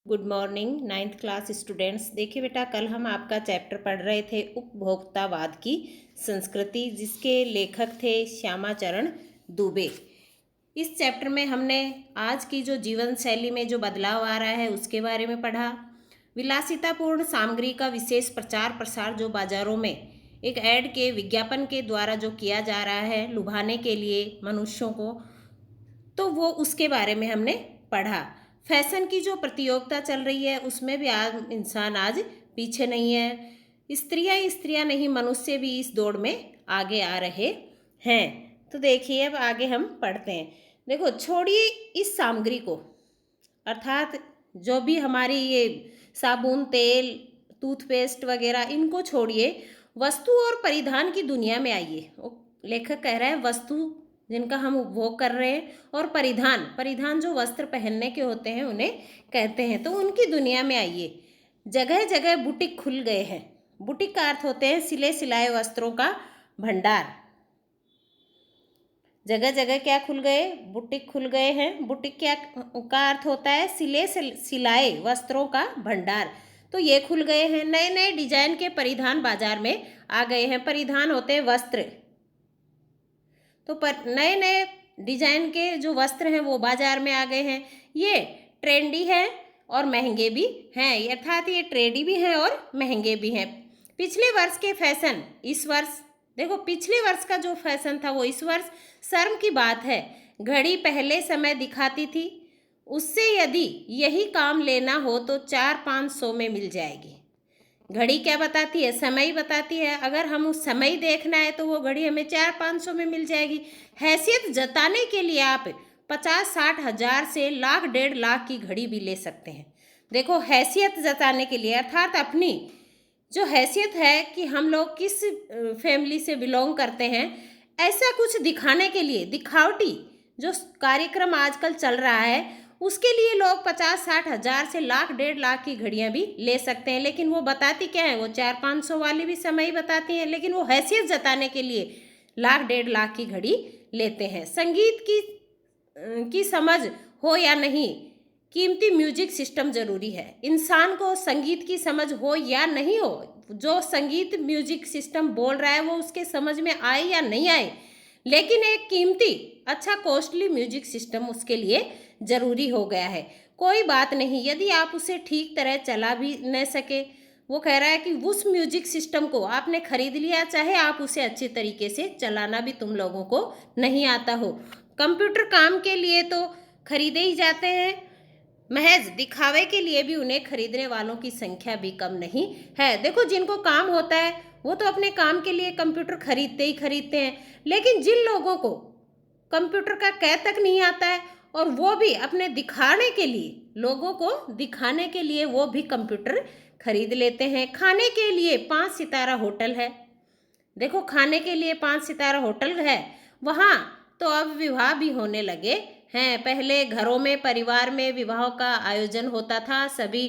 Good morning ninth class students. देखिए बेटा, कल हम आपका चैप्टर पढ़ रहे थे उपभोक्तावाद की संस्कृति, जिसके लेखक थे श्यामाचरण दुबे। इस चैप्टर में हमने आज की जो जीवन शैली में जो बदलाव आ रहा है उसके बारे में पढ़ा। विलासितापूर्ण सामग्री का विशेष प्रचार प्रसार जो बाजारों में एक ऐड के विज्ञापन के द्वारा जो किया जा रहा है लुभाने के लिए मनुष्यों को, तो वो उसके बारे में हमने पढ़ा। फैशन की जो प्रतियोगिता चल रही है उसमें भी आज इंसान आज पीछे नहीं है। स्त्रियां नहीं, मनुष्य भी इस दौड़ में आगे आ रहे हैं। तो देखिए अब आगे हम पढ़ते हैं। देखो, छोड़िए इस सामग्री को, अर्थात जो भी हमारी ये साबुन, तेल, टूथपेस्ट वगैरह, इनको छोड़िए, वस्तु और परिधान की दुनिया में आइए। लेखक कह रहा है वस्तु जिनका हम उपभोग कर रहे हैं और परिधान जो वस्त्र पहनने के होते हैं उन्हें कहते हैं, तो उनकी दुनिया में आइए। जगह जगह बुटीक खुल गए हैं। बुटीक का अर्थ होते हैं सिले सिलाए वस्त्रों का भंडार। जगह जगह क्या खुल गए? बुटीक खुल गए हैं। बुटीक क्या का अर्थ होता है? सिले सिलाए वस्त्रों का भंडार। तो ये खुल गए हैं। नए नए डिजाइन के परिधान बाजार में आ गए हैं। परिधान होते हैं वस्त्र, तो नए नए डिजाइन के जो वस्त्र हैं वो बाजार में आ गए हैं। ये ट्रेंडी है और महंगे भी हैं, अर्थात ये ट्रेंडी भी हैं और महंगे भी हैं। पिछले वर्ष के फैशन इस वर्ष, देखो पिछले वर्ष का जो फैशन था वो इस वर्ष। शर्म की बात है, घड़ी पहले समय दिखाती थी, उससे यदि यही काम लेना हो तो 400-500 में मिल जाएगी। घड़ी क्या बताती है? समय बताती है। अगर हम उस समय देखना है तो वो घड़ी हमें 400-500 में मिल जाएगी। हैसियत जताने के लिए आप 50-60 हज़ार से लाख 1.5 लाख की घड़ी भी ले सकते हैं। देखो, हैसियत जताने के लिए, अर्थात अपनी जो हैसियत है कि हम लोग किस फैमिली से बिलोंग करते हैं, ऐसा कुछ दिखाने के लिए, दिखावटी जो कार्यक्रम आजकल चल रहा है उसके लिए लोग 50-60 हज़ार से लाख 1.5 लाख की घड़ियां भी ले सकते हैं। लेकिन वो बताती क्या है? वो 400-500 वाली भी समय बताती हैं, लेकिन वो हैसियत जताने के लिए लाख 1.5 लाख की घड़ी लेते हैं। संगीत की समझ हो या नहीं, कीमती म्यूजिक सिस्टम जरूरी है। इंसान को संगीत की समझ हो या नहीं हो, जो संगीत म्यूजिक सिस्टम बोल रहा है वो उसके समझ में आए या नहीं आए, लेकिन एक कीमती अच्छा कॉस्टली म्यूजिक सिस्टम उसके लिए जरूरी हो गया है। कोई बात नहीं यदि आप उसे ठीक तरह चला भी न सके। वो कह रहा है कि उस म्यूजिक सिस्टम को आपने खरीद लिया, चाहे आप उसे अच्छे तरीके से चलाना भी तुम लोगों को नहीं आता हो। कंप्यूटर काम के लिए तो खरीदे ही जाते हैं, महज दिखावे के लिए भी उन्हें खरीदने वालों की संख्या भी कम नहीं है। देखो, जिनको काम होता है वो तो अपने काम के लिए कंप्यूटर खरीदते ही खरीदते हैं, लेकिन जिन लोगों को कंप्यूटर का कै तक नहीं आता है और वो भी अपने दिखाने के लिए, लोगों को दिखाने के लिए वो भी कंप्यूटर खरीद लेते हैं। खाने के लिए 5 सितारा होटल है। देखो, खाने के लिए 5 सितारा होटल है, वहाँ तो अब विवाह भी होने लगे हैं। पहले घरों में, परिवार में विवाह का आयोजन होता था, सभी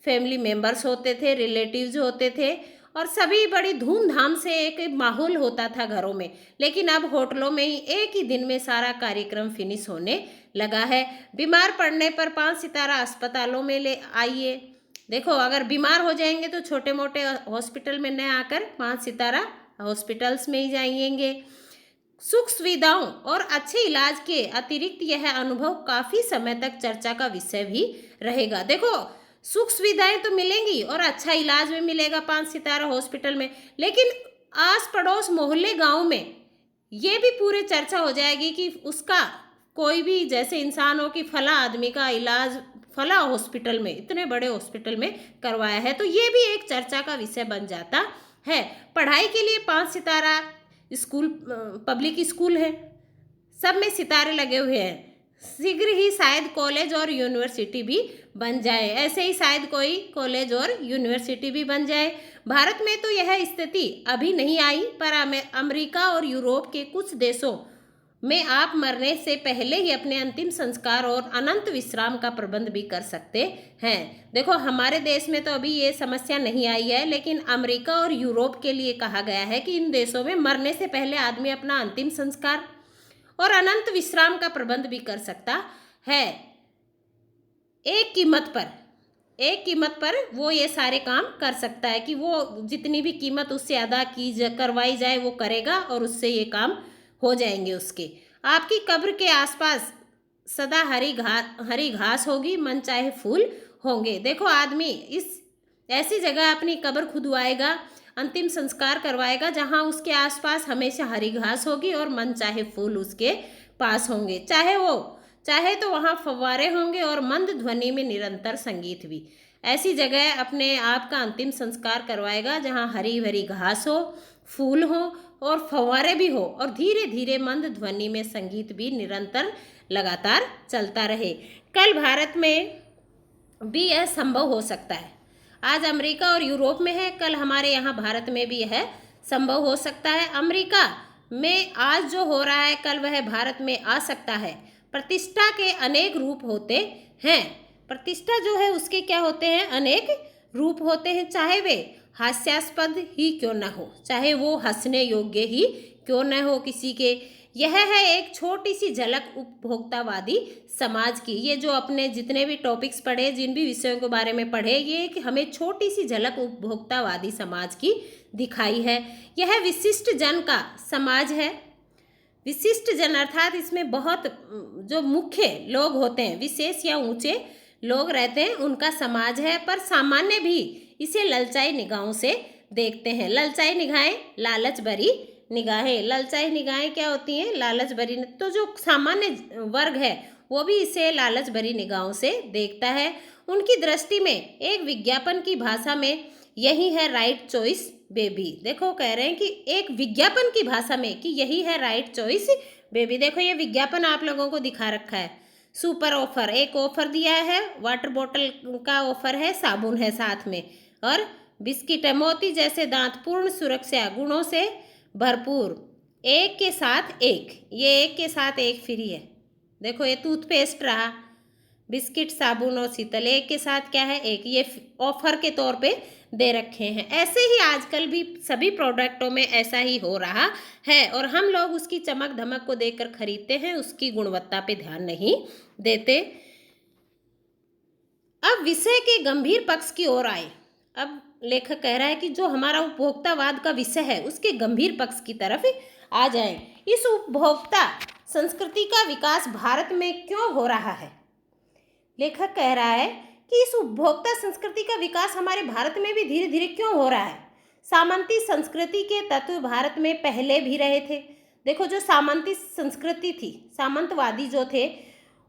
फैमिली मेंबर्स होते थे, रिलेटिव्स होते थे और सभी बड़ी धूमधाम से एक माहौल होता था घरों में। लेकिन अब होटलों में ही एक ही दिन में सारा कार्यक्रम फिनिश होने लगा है। बीमार पड़ने पर 5 सितारा अस्पतालों में ले आइए। देखो, अगर बीमार हो जाएंगे तो छोटे मोटे हॉस्पिटल में न आकर 5 सितारा हॉस्पिटल्स में ही जाएंगे। सुख सुविधाओं और अच्छे इलाज के अतिरिक्त यह अनुभव काफ़ी समय तक चर्चा का विषय भी रहेगा। देखो, सुख सुविधाएं तो मिलेंगी और अच्छा इलाज भी मिलेगा 5 सितारा हॉस्पिटल में, लेकिन आस पड़ोस मोहल्ले गांव में ये भी पूरे चर्चा हो जाएगी कि उसका कोई भी जैसे इंसान हो कि फला आदमी का इलाज फला हॉस्पिटल में, इतने बड़े हॉस्पिटल में करवाया है, तो ये भी एक चर्चा का विषय बन जाता है। पढ़ाई के लिए 5 सितारा स्कूल, पब्लिक स्कूल है, सब में सितारे लगे हुए हैं। शीघ्र ही शायद कॉलेज और यूनिवर्सिटी भी बन जाए, ऐसे ही शायद कोई कॉलेज और यूनिवर्सिटी भी बन जाए। भारत में तो यह स्थिति अभी नहीं आई, पर अमेरिका और यूरोप के कुछ देशों में आप मरने से पहले ही अपने अंतिम संस्कार और अनंत विश्राम का प्रबंध भी कर सकते हैं। देखो, हमारे देश में तो अभी ये समस्या नहीं आई है, लेकिन अमेरिका और यूरोप के लिए कहा गया है कि इन देशों में मरने से पहले आदमी अपना अंतिम संस्कार और अनंत विश्राम का प्रबंध भी कर सकता है। एक कीमत पर एक कीमत पर वो ये सारे काम कर सकता है कि वो जितनी भी कीमत उससे अदा करवाई जाए वो करेगा और उससे ये काम हो जाएंगे उसके। आपकी कब्र के आसपास सदा हरी घास होगी, मन चाहे फूल होंगे। देखो आदमी इस ऐसी जगह अपनी कब्र खुदवाएगा, अंतिम संस्कार करवाएगा जहाँ उसके आसपास हमेशा हरी घास होगी और मन चाहे फूल उसके पास होंगे। चाहे तो वहाँ फव्वारे होंगे और मंद ध्वनि में निरंतर संगीत भी। ऐसी जगह अपने आप का अंतिम संस्कार करवाएगा जहाँ हरी भरी घास हो, फूल हो और फव्वारे भी हो और धीरे धीरे मंद ध्वनि में संगीत भी निरंतर लगातार चलता रहे। कल भारत में भी यह संभव हो सकता है। आज अमेरिका और यूरोप में है, कल हमारे यहाँ भारत में भी यह संभव हो सकता है। अमेरिका में आज जो हो रहा है कल वह भारत में आ सकता है। प्रतिष्ठा के अनेक रूप होते हैं। प्रतिष्ठा जो है उसके क्या होते हैं? अनेक रूप होते हैं, चाहे वे हास्यास्पद ही क्यों न हो, चाहे वो हंसने योग्य ही क्यों न हो किसी के। यह है एक छोटी सी झलक उपभोक्तावादी समाज की। ये जो अपने जितने भी टॉपिक्स पढ़े, जिन भी विषयों के बारे में पढ़े, ये कि हमें छोटी सी झलक उपभोक्तावादी समाज की दिखाई है। यह विशिष्ट जन का समाज है। विशिष्ट जन अर्थात इसमें बहुत जो मुख्य लोग होते हैं, विशेष या ऊंचे लोग रहते हैं, उनका समाज है। पर सामान्य भी इसे ललचाई निगाहों से देखते हैं। ललचाई निगाहें, लालच भरी निगाहें। ललचाई निगाहें क्या होती हैं? लालच भरी। तो जो सामान्य वर्ग है वो भी इसे लालच भरी निगाहों से देखता है। उनकी दृष्टि में एक विज्ञापन की भाषा में यही है राइट चॉइस बेबी। देखो कह रहे हैं कि एक विज्ञापन की भाषा में कि यही है राइट चॉइस बेबी। देखो ये विज्ञापन आप लोगों को दिखा रखा है। सुपर ऑफर, एक ऑफर दिया है, वाटर बॉटल का ऑफर है, साबुन है साथ में और बिस्किट है। मोती जैसे दांत, पूर्ण सुरक्षा गुणों से भरपूर, एक के साथ एक, ये एक के साथ एक फ्री है। देखो ये टूथपेस्ट रहा, बिस्किट, साबुन और शीतल, एक के साथ क्या है? एक। ये ऑफर के तौर पे दे रखे हैं। ऐसे ही आजकल भी सभी प्रोडक्टों में ऐसा ही हो रहा है और हम लोग उसकी चमक धमक को देखकर खरीदते हैं, उसकी गुणवत्ता पे ध्यान नहीं देते। अब विषय के गंभीर पक्ष की ओर आए। अब लेखक कह रहा है कि जो हमारा उपभोक्तावाद का विषय है उसके गंभीर पक्ष की तरफ आ जाएं। इस उपभोक्ता संस्कृति का विकास भारत में क्यों हो रहा है? लेखक कह रहा है कि इस उपभोक्ता संस्कृति का विकास हमारे भारत में भी धीरे धीरे क्यों हो रहा है? सामंती संस्कृति के तत्व भारत में पहले भी रहे थे। देखो जो सामंती संस्कृति थी, सामंतवादी जो थे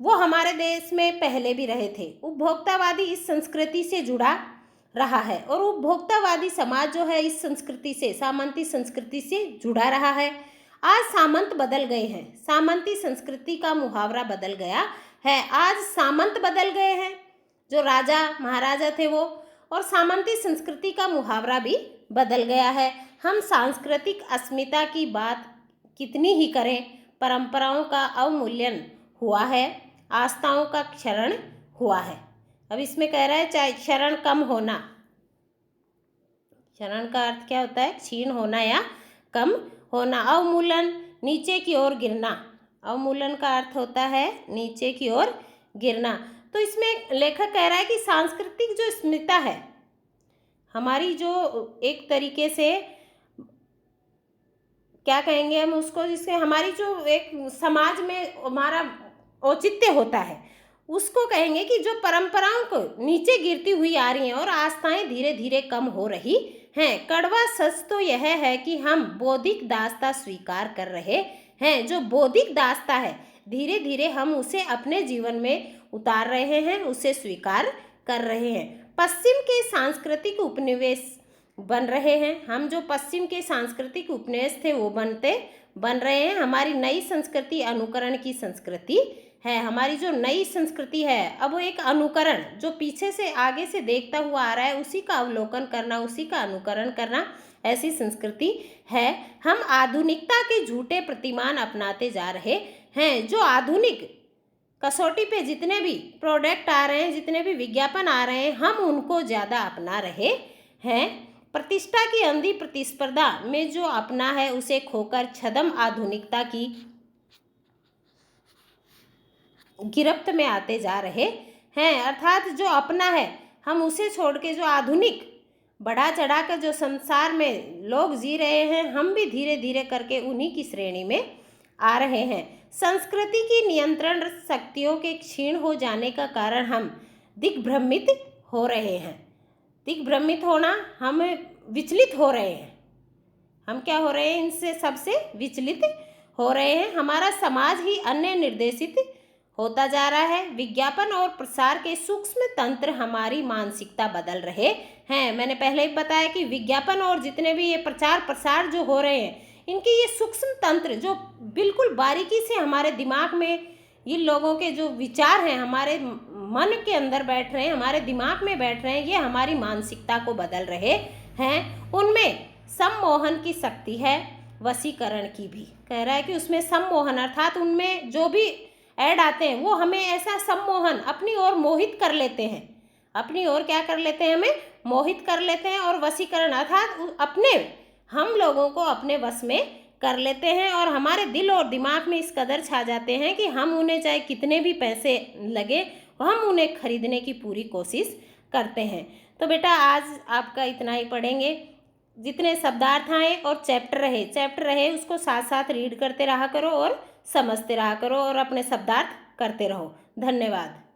वो हमारे देश में पहले भी रहे थे। उपभोक्तावादी इस संस्कृति से जुड़ा रहा है और उपभोक्तावादी समाज जो है इस संस्कृति से, सामंती संस्कृति से जुड़ा रहा है। आज सामंत बदल गए हैं, सामंती संस्कृति का मुहावरा बदल गया है। आज सामंत बदल गए हैं, जो राजा महाराजा थे वो, और सामंती संस्कृति का मुहावरा भी बदल गया है। हम सांस्कृतिक अस्मिता की बात कितनी ही करें, परंपराओं का अवमूल्यन हुआ है, आस्थाओं का क्षरण हुआ है। अब इसमें कह रहा है चाहे क्षरण कम होना, क्षरण का अर्थ क्या होता है? क्षीण होना या कम होना। अवमूलन, नीचे की ओर गिरना। अवमूलन का अर्थ होता है नीचे की ओर गिरना। तो इसमें लेखक कह रहा है कि सांस्कृतिक जो अस्मिता है हमारी, जो एक तरीके से क्या कहेंगे हम उसको, जिससे हमारी जो एक समाज में हमारा औचित्य होता है उसको कहेंगे कि जो परंपराओं को नीचे गिरती हुई आ रही हैं और आस्थाएं धीरे धीरे कम हो रही हैं। कड़वा सच तो यह है कि हम बौद्धिक दास्ता स्वीकार कर रहे हैं। जो बौद्धिक दास्ता है धीरे धीरे हम उसे अपने जीवन में उतार रहे हैं, उसे स्वीकार कर रहे हैं। पश्चिम के सांस्कृतिक उपनिवेश बन रहे हैं। हम जो पश्चिम के सांस्कृतिक उपनिवेश थे वो बन रहे हैं। हमारी नई संस्कृति अनुकरण की संस्कृति है। हमारी जो नई संस्कृति है अब वो एक अनुकरण, जो पीछे से आगे से देखता हुआ आ रहा है उसी का अवलोकन करना, उसी का अनुकरण करना, ऐसी संस्कृति है। हम आधुनिकता के झूठे प्रतिमान अपनाते जा रहे हैं। जो आधुनिक कसौटी पे जितने भी प्रोडक्ट आ रहे हैं, जितने भी विज्ञापन आ रहे हैं, हम उनको ज़्यादा अपना रहे हैं। प्रतिष्ठा की अंधी प्रतिस्पर्धा में जो अपना है उसे खोकर छद्म आधुनिकता की गिरफ्त में आते जा रहे हैं। अर्थात जो अपना है हम उसे छोड़ के जो आधुनिक बढ़ा चढ़ा कर जो संसार में लोग जी रहे हैं, हम भी धीरे धीरे करके उन्हीं की श्रेणी में आ रहे हैं। संस्कृति की नियंत्रण शक्तियों के क्षीण हो जाने का कारण हम दिग्भ्रमित हो रहे हैं। दिग्भ्रमित होना, हम विचलित हो रहे हैं। हम क्या हो रहे हैं? इनसे सबसे विचलित हो रहे हैं। हमारा समाज ही अन्य निर्देशित होता जा रहा है। विज्ञापन और प्रसार के सूक्ष्म तंत्र हमारी मानसिकता बदल रहे हैं। मैंने पहले ही बताया कि विज्ञापन और जितने भी ये प्रचार प्रसार जो हो रहे हैं, इनके ये सूक्ष्म तंत्र जो बिल्कुल बारीकी से हमारे दिमाग में, इन लोगों के जो विचार हैं हमारे मन के अंदर बैठ रहे हैं, हमारे दिमाग में बैठ रहे हैं, ये हमारी मानसिकता को बदल रहे हैं। उनमें सम्मोहन की शक्ति है, वशीकरण की भी। कह रहा है कि उसमें सम्मोहन अर्थात उनमें जो भी ऐड आते हैं वो हमें ऐसा सम्मोहन अपनी ओर मोहित कर लेते हैं। अपनी ओर क्या कर लेते हैं? हमें मोहित कर लेते हैं। और वशीकरण अर्थात अपने, हम लोगों को अपने वश में कर लेते हैं और हमारे दिल और दिमाग में इस कदर छा जाते हैं कि हम उन्हें चाहे कितने भी पैसे लगे, हम उन्हें खरीदने की पूरी कोशिश करते हैं। तो बेटा आज आपका इतना ही पढ़ेंगे। जितने शब्दार्थ आए और चैप्टर रहे उसको साथ साथ रीड करते रहा करो और समझते रहा करो और अपने शब्दार्थ करते रहो। धन्यवाद।